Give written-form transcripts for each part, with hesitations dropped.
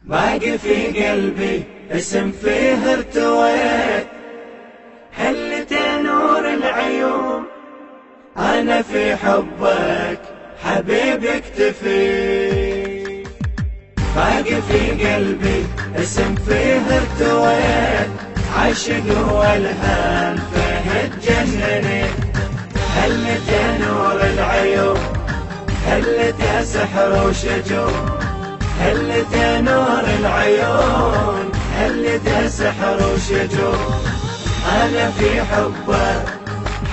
باقي في قلبي اسم فيه ارتويت، هلت نور العيون أنا في حبك حبيبي اكتفيت. باقي في قلبي اسم فيه ارتويت، عشق والهام فيه تجنني، هلت نور العيون هلت سحر وشجون، هلت نور العيون هلت سحر وشجون، أنا في حبك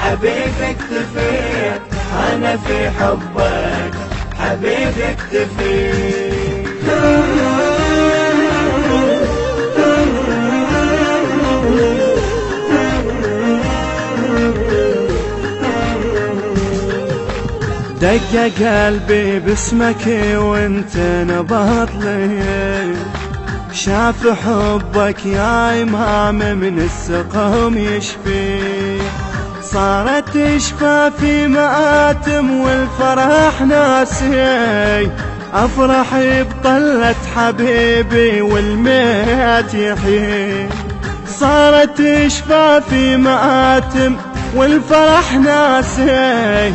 حبيبي اكتفيت، أنا في حبك حبيبي اكتفيت. دق قلبي باسمك وانت نبض لي، شاف حبك يا إمام من السقم يشفي، صارت تشفى في مآتم والفرح ناسي، أفرح بطلة حبيبي والميت يحيي، صارت تشفى في مآتم والفرح ناسي،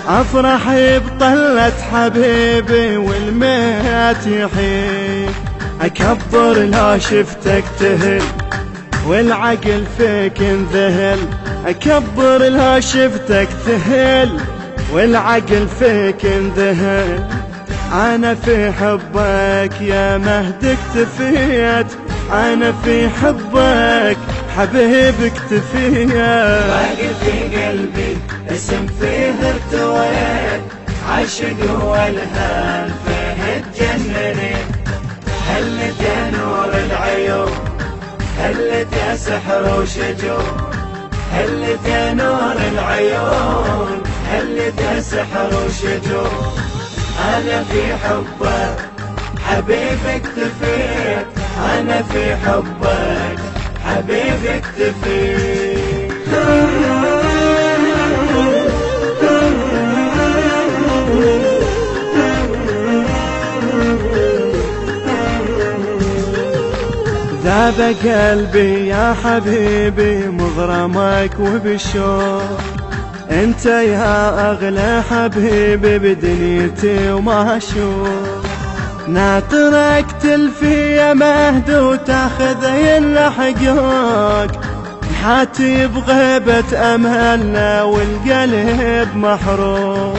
أفرح بطلة حبيبي والميت يحيي، أكبر لا شفتك تهل والعقل فيك انذهل، أكبر لا شفتك تهل والعقل فيك انذهل، أنا في حبك يا مهد اكتفيت، أنا في حبك حبيبي اكتفيت. باقي في قلبي اسم فيه ارتويت، عشق والهام فيه تجنني، هلت نور العيون هلت سحر وشجون، هلت نور العيون هلت سحر وشجون، أنا في حبك حبيبي اكتفيت، أنا في حبك حبيبي اكتفيت. ذاب قلبي يا حبيبي مغرمك وبالشوق، انت يا اغلى حبيبي بدنيتي وما اشوف، ناطرك تلفي يا مهد وتاخذ الحقوق، نحاتي بغيبة املنا والقلب محروق،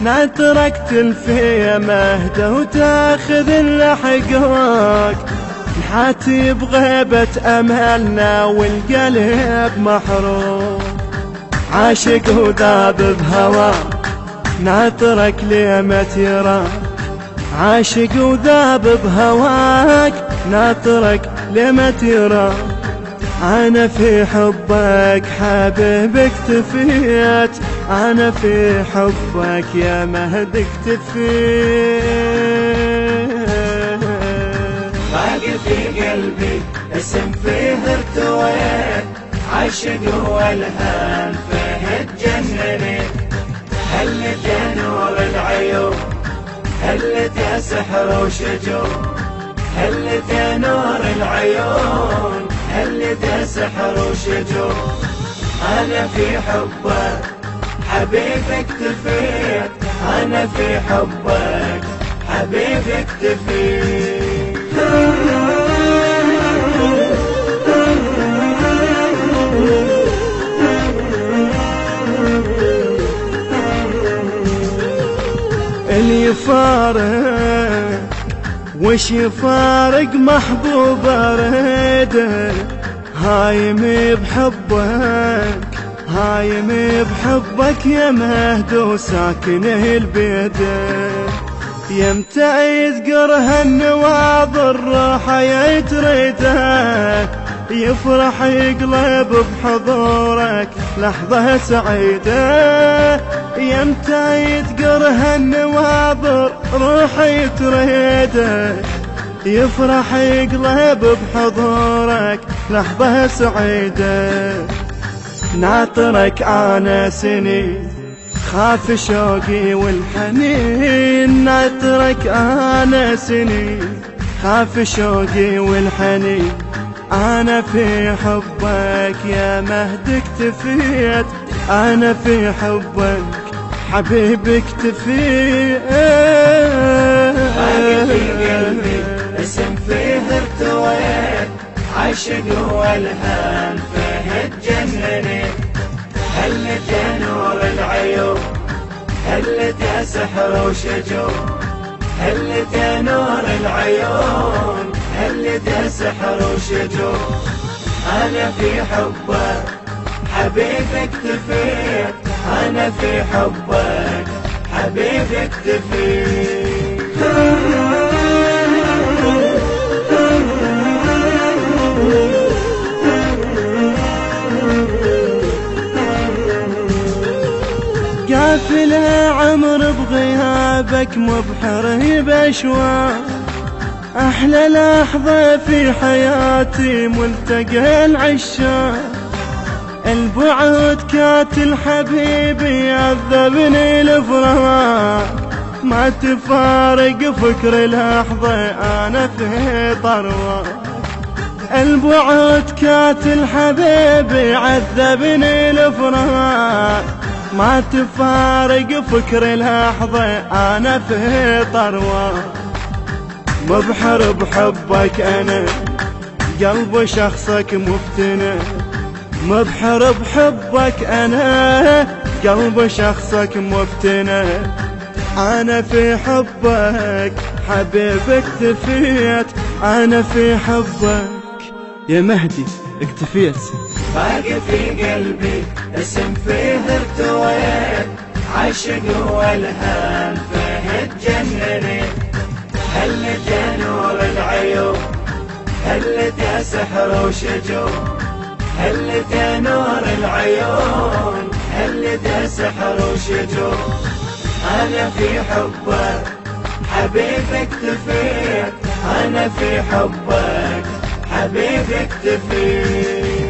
ناطرك تلفي يا مهد وتاخذ الحقوق، نحاتي بغيبة املنا والقلب محروق، عاشق وذاب بهوى ناطرك ليمة يراك، عاشق وذاب بهواك ناطرك ليمة يراك، أنا في حبك حبيبي اكتفيت، أنا في حبك يا مهد اكتفيت. باقي في قلبي اسم فيه ارتويت، عشق والهام فيه تجنني، هلت نور العيون هلت سحر وشجون، هلت نور العيون هلت سحر وشجون، أنا في حبك حبيبي اكتفيت، أنا في حبك حبيبي اكتفيت. اللي يفارق وش يفارق محبوب اريده، هايم بحبك هايم بحبك يا مهد وساكن البيده، يمتى يذكرها النواظر روحه يتريده، يفرح يقلب بحضورك لحظة سعيدة، يمتى يذكرها النواظر روحه يتريده، يفرح يقلب بحضورك لحظة سعيدة، ناطرك أنا سنين خاف شوقي والحنين، ناطرك أنا سنين خاف شوقي والحنين، أنا في حبك يا مهدي اكتفيت، أنا في حبك حبيبي اكتفيت. باقي في قلبي اسم فيه ارتويت، عاشق والهام فيه اتجننت، هلت يا نور العيون، هلت يا سحر وشجون، هلت يا نور العيون، هلت يا سحر وشجون. أنا في حبك حبيبي اكتفيت، أنا في حبك حبيبي اكتفيت. قافلة عمر بغيابك مبحره بأشواق، أحلى لحظة في حياتي ملتقى العشاق، البعد كاتل حبيبي عذبني الفراق، ما تفارق فكر لحظة أنا في طرواق، البعد كاتل حبيبي عذبني الفراق، ما تفارق فكر لحظة أنا في طرواق. مبحر بحبك أنا قلب شخصك مفتنى، مبحر بحبك أنا قلب شخصك مفتنى، أنا في حبك حبيبي اكتفيت، أنا في حبك يا مهدي اكتفيت. باقي في قلبي اسم فيه ارتويت، عاشق والهام فيه اتجننت، هلت يا نور العيون، هلت يا سحر وشجون، هلت يا نور العيون، هلت يا سحر وشجون. أنا في حبك حبيبي اكتفيت، أنا في حبك حبيبي اكتفيت.